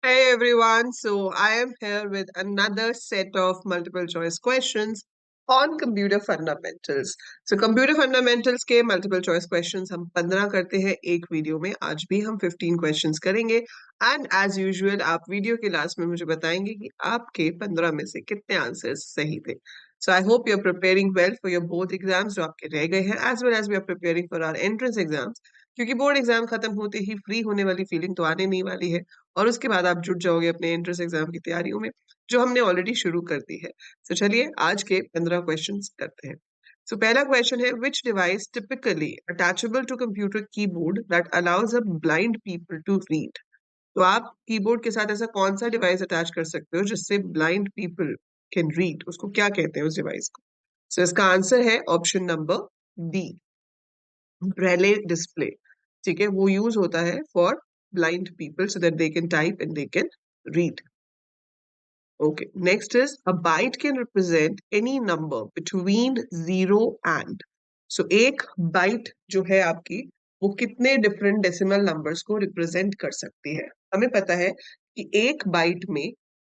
Hey everyone, so I am here with another set of multiple choice questions on computer fundamentals. So computer fundamentals के multiple choice questions हम 15 करते हैं एक video में. आज भी हम 15 questions करेंगे and as usual आप वीडियो के लास्ट में मुझे बताएंगे कि आपके 15 में से कितने आंसर्स सही थे. So I hope you're preparing well for your both exams जो आपके रह गए हैं as well as we are preparing for our entrance exams. क्योंकि बोर्ड एग्जाम खत्म होते ही फ्री होने वाली फीलिंग तो आने नहीं वाली है और उसके बाद आप जुट जाओगे अपने एंट्रेंस एग्जाम की तैयारियों में जो हमने ऑलरेडी शुरू कर दी है. तो चलिए आज के 15 क्वेश्चंस करते हैं. सो पहला क्वेश्चन है which device typically attachable to computer keyboard that allows a blind people to read. तो आप कीबोर्ड के साथ ऐसा कौन सा डिवाइस अटैच कर सकते हो जिससे ब्लाइंड पीपल कैन रीड, उसको क्या कहते हैं उस डिवाइस को. सो इसका आंसर है option number D, Braille display. ठीक है, वो यूज होता है for blind people so that they can type and they can read. Okay, next is a byte can represent any number between 0 and. So एक byte जो है आपकी वो कितने different decimal numbers को represent कर सकती है. हमें पता है कि एक byte में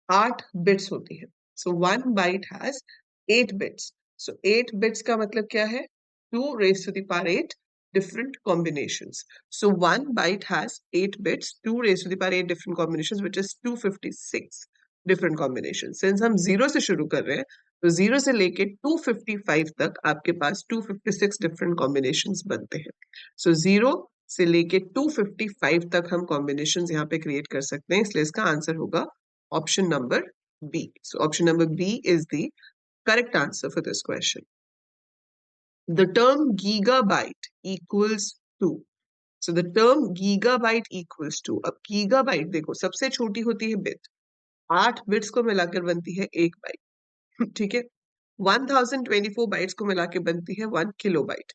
8 bits होती है. So one byte has 8 bits. So 8 bits का मतलब क्या है? 2 raised to the power 8 different combinations. So one byte has 8 bits, 2 raised to the power 8 different combinations, which is 256 different combinations. Since हम 0 से शुरू कर रहे हैं, तो 0 से लेके 255 तक आपके पास 256 different combinations बनते हैं. So 0 से लेके 255 तक हम combinations यहाँ पे create कर सकते हैं, इसलिए इसका आंसर होगा option number B. So option number B is the correct answer for this question. The term gigabyte equals to. So the term gigabyte equals to. अब gigabyte देखो सबसे छोटी होती है bit, 8 बिट्स को मिलाकर बनती है एक बाइट. ठीक है, 1024 बाइट्स को मिला के बनती है 1 किलोबाइट.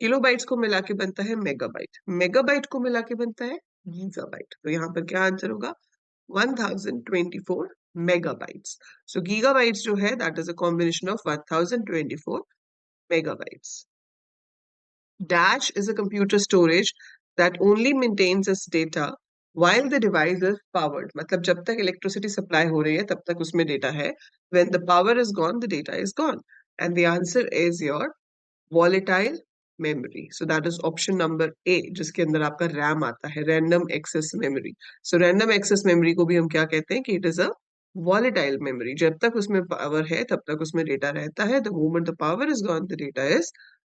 किलोबाइट्स को मिला के बनता है मेगाबाइट. मेगाबाइट को मिला के बनता है गीगाबाइट. तो यहाँ पर क्या आंसर होगा? 1024 मेगाबाइट्स. सो गीगाबाइट्स जो है that is a combination of 1024 megabytes. Dash is a computer storage that only maintains its data while the device is powered. मतलब जब तक इलेक्ट्रिसिटी सप्लाई हो रही है तब तक उसमें डेटा है. When the power is gone, the data is gone. And the answer is your volatile memory. So that is option number A, जिसके अंदर आपका RAM आता है, random access memory. So random access memory को भी हम क्या कहते हैं कि it is a volatile memory. जब तक उसमें पावर है तब तक उसमें डेटा रहता है. The moment the power is gone, the data is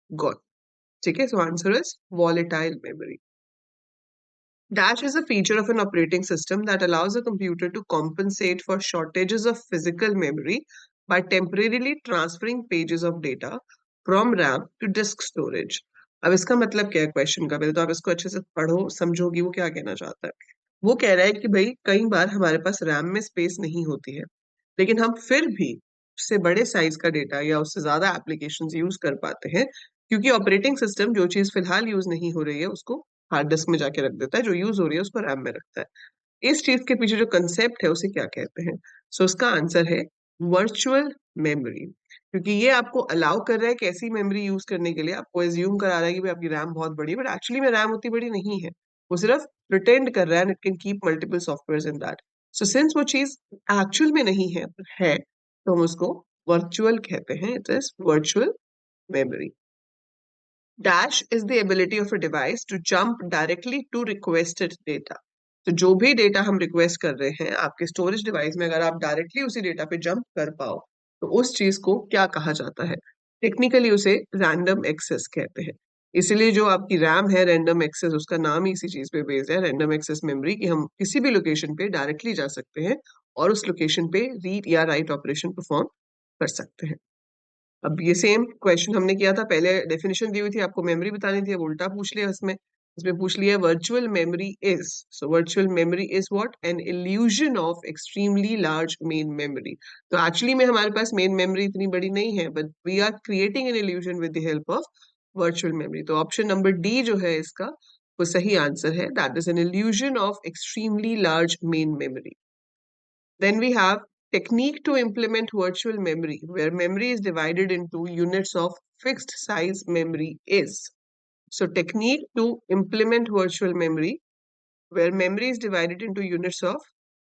gone. ठीक है, so answer is volatile memory. Dash is a feature of an operating system that allows a computer to compensate for shortages of physical memory by temporarily transferring pages of data from RAM to disk storage. अब इसका मतलब क्या है question का? पहले तो आप इसको अच्छे से पढ़ो, समझोगी वो क्या कहना चाहता है. वो कह रहा है कि भाई कई बार हमारे पास रैम में स्पेस नहीं होती है, लेकिन हम फिर भी उससे बड़े साइज का डेटा या उससे ज्यादा एप्लीकेशंस यूज कर पाते हैं, क्योंकि ऑपरेटिंग सिस्टम जो चीज फिलहाल यूज नहीं हो रही है उसको हार्ड डिस्क में जाके रख देता है, जो यूज हो रही है उसको रैम में रखता है. इस चीज के पीछे जो कंसेप्ट है उसे क्या कहते हैं? सो उसका आंसर है वर्चुअल मेमोरी. क्योंकि ये आपको अलाउ कर रहा है कि ऐसी मेमोरी यूज करने के लिए आपको एज्यूम करा रहा है कि भाई आपकी रैम बहुत बड़ी है, बट एक्चुअली में रैम उतनी बड़ी नहीं है. वो सिर्फ प्रिटेंड कर रहा है, it can keep multiple software in that. So since वो चीज एक्चुअल में नहीं है तो हम उसको वर्चुअल कहते हैं. It is virtual memory. Dash is the ability of a device to jump directly to requested data. तो जो भी डेटा हम रिक्वेस्ट कर रहे हैं आपके स्टोरेज डिवाइस में, अगर आप डायरेक्टली उसी डेटा पे जंप कर पाओ तो उस चीज को क्या कहा जाता है? टेक्निकली उसे रैंडम एक्सेस कहते हैं. इसीलिए जो आपकी रैम है रैंडम एक्सेस, उसका नाम ही इसी चीज पे बेस्ड है, रैंडम एक्सेस मेमोरी, कि हम किसी भी लोकेशन पे डायरेक्टली जा सकते हैं और उस लोकेशन पे रीड या राइट ऑपरेशन परफॉर्म कर सकते हैं. अब ये सेम क्वेश्चन हमने किया था, पहले डेफिनेशन दी हुई थी, आपको मेमोरी बतानी थी, अब उल्टा पूछ लिया इसमें. इसमें पूछ लिया virtual memory is. So virtual memory is what? An illusion of extremely large main memory. तो एक्चुअली में हमारे पास मेन मेमोरी इतनी बड़ी नहीं है, but we are creating an illusion with the help of virtual memory. तो ऑप्शन नंबर डी जो है इसका वो सही आंसर है. That is an illusion of extremely large main memory. Then we have technique to implement virtual memory, where memory is divided into units of fixed size memory is. So technique to implement virtual memory, where memory is divided into units of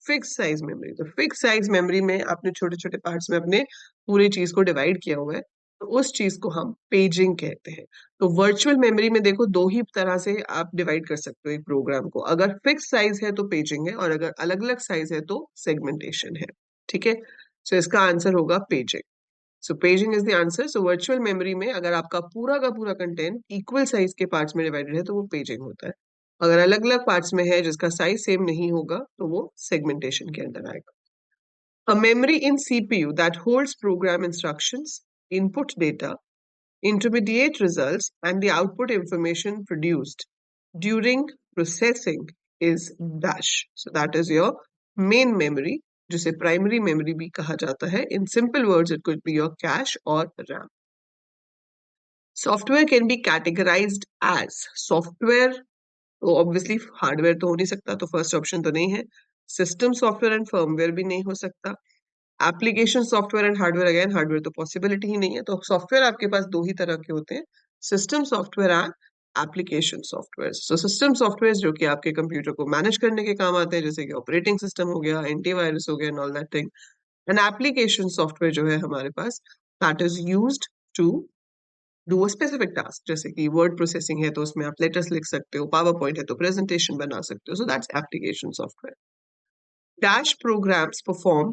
fix size memory, तो fix size memory में आपने छोटे छोटे parts में अपने पूरी चीज को डिवाइड किया हुआ है, तो उस चीज को हम पेजिंग कहते हैं। तो वर्चुअल मेमोरी में देखो दो ही तरह से आप डिवाइड कर सकते हो एक प्रोग्राम को, अगर फिक्स साइज है तो पेजिंग है, और अगर अलग अलग साइज है तो सेगमेंटेशन है। ठीक है, सो इसका आंसर होगा paging. So paging is the answer. So virtual memory में अगर आपका पूरा का पूरा कंटेंट इक्वल साइज के पार्ट्स में डिवाइडेड है तो वो पेजिंग होता है, अगर अलग अलग पार्ट्स में है जिसका साइज सेम नहीं होगा तो वो सेगमेंटेशन के अंदर आएगा। A memory in CPU that holds program instructions, input data, intermediate results, and the output information produced during processing is dash. So that is your main memory, जिसे primary memory भी कहा जाता है. In simple words, it could be your cache or RAM. Software can be categorized as software, तो obviously hardware तो हो नहीं सकता, तो फर्स्ट ऑप्शन तो नहीं है। सिस्टम सॉफ्टवेयर एंड फर्मवेयर भी नहीं हो सकता। Application software and hardware, again hardware तो पॉसिबिलिटी ही नहीं है। तो सॉफ्टवेयर आपके पास दो ही तरह के होते हैं, system software and application software. So system software जो कि आपके कंप्यूटर को मैनेज करने के काम आते हैं, जैसे कि ऑपरेटिंग सिस्टम हो गया, एंटीवायरस हो गया and all that thing. And application software जो है हमारे पास, that is used to do a specific task, जैसे कि वर्ड प्रोसेसिंग है तो उसमें आप लेटर्स लिख सकते हो, पावर पॉइंट है तो प्रेजेंटेशन बना सकते हो, so that's application software. Dash programs perform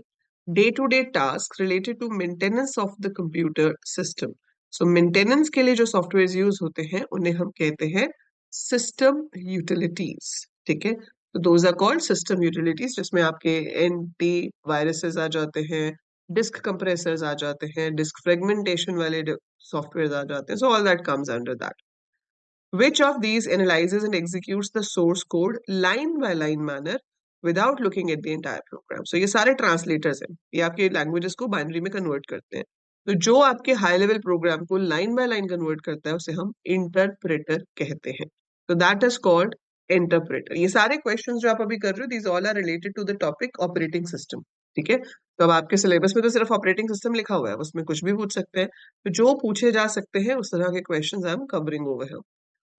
day-to-day tasks related to maintenance of the computer system. So maintenance के लिए जो सॉफ्टवेयर यूज होते हैं उन्हें हम कहते हैं सिस्टम यूटिलिटीज। ठीक है, तो those are called system utilities, जिसमें आपके एंटी वायरसेस आ जाते हैं, डिस्क कंप्रेसर्स आ जाते हैं, डिस्क फ्रेगमेंटेशन वाले सॉफ्टवेयर आ जाते हैं, so all that comes under that. Which of these analyzes and executes the source code line by line manner without looking at the entire program? So ये सारे translators हैं, ये आपके लैंग्वेजेस को binary में कन्वर्ट करते हैं। तो जो आपके हाई लेवल प्रोग्राम को लाइन बाय लाइन कन्वर्ट करता है उसे हम इंटरप्रेटर कहते हैं। तो दैट इज कॉल्ड इंटरप्रेटर। ये सारे क्वेश्चंस जो आप अभी कर रहे हो, these all are related to the topic operating system. ठीक है, तो अब आपके सिलेबस में तो सिर्फ ऑपरेटिंग सिस्टम लिखा हुआ है, उसमें कुछ भी पूछ सकते हैं, तो जो पूछे जा सकते हैं उस तरह के questions I am covering over here.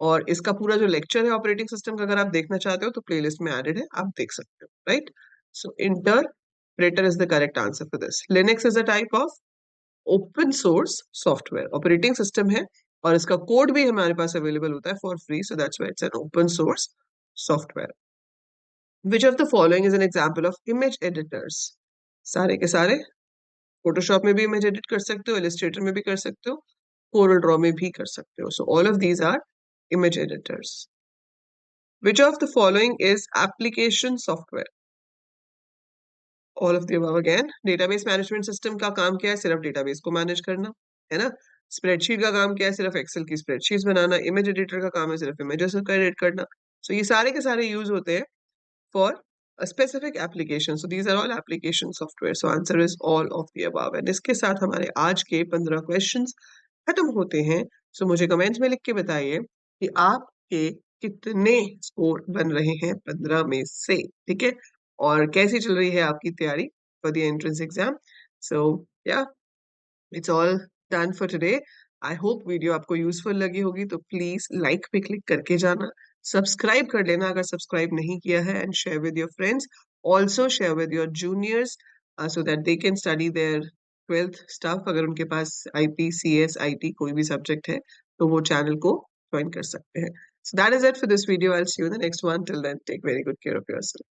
और इसका पूरा जो लेक्चर है ऑपरेटिंग सिस्टम का, अगर आप देखना चाहते हो तो प्लेलिस्ट में एडेड है, आप देख सकते हो, right. So interpreter is the correct answer for this. Linux is a type of open source software, operating system है और इसका कोड भी हमारे पास अवेलेबल होता है for free, so that's why it's an open source software. Which of the following is an example of image editors? सारे के सारे फोटोशॉप में भी इमेज एडिट कर सकते हो, इलस्ट्रेटर में भी कर सकते हो, कोरल ड्रॉ में भी कर सकते हो, so all of these are image editors. Which of the following is application software? All of the above again. Database management system का काम क्या है? सिर्फ डेटाबेस को मैनेज करना, है ना। स्प्रेडशीट का काम क्या है? सिर्फ एक्सेल की स्प्रेडशीट्स बनाना। इमेज एडिटर का काम है सिर्फ इमेजेस को एडिट करना। सो ये सारे के सारे यूज होते हैं for a specific application. So these are all application software. So answer is all of the above. And इसके साथ हमारे आज के 15 क्वेश्चंस खत्म होते हैं। सो मुझे कमेंट्स में लिख के बताइए कि आपके कितने स्कोर बन रहे हैं 15 में से। ठीक है, और कैसी चल रही है आपकी तैयारी फॉर द एंट्रेंस एग्जाम। सो या, it's all done for today. I hope video आपको यूजफुल लगी होगी, तो प्लीज लाइक पे क्लिक करके जाना, सब्सक्राइब कर लेना अगर सब्सक्राइब नहीं किया है, and share with your friends, also share with your juniors so that they can study their 12th stuff. अगर उनके पास आईपी, सीएस, आईटी कोई भी सब्जेक्ट है तो वो चैनल को ज्वाइन कर सकते हैं। So that is it for this video. I'll see you in the next one. Till then, take very good care of yourself.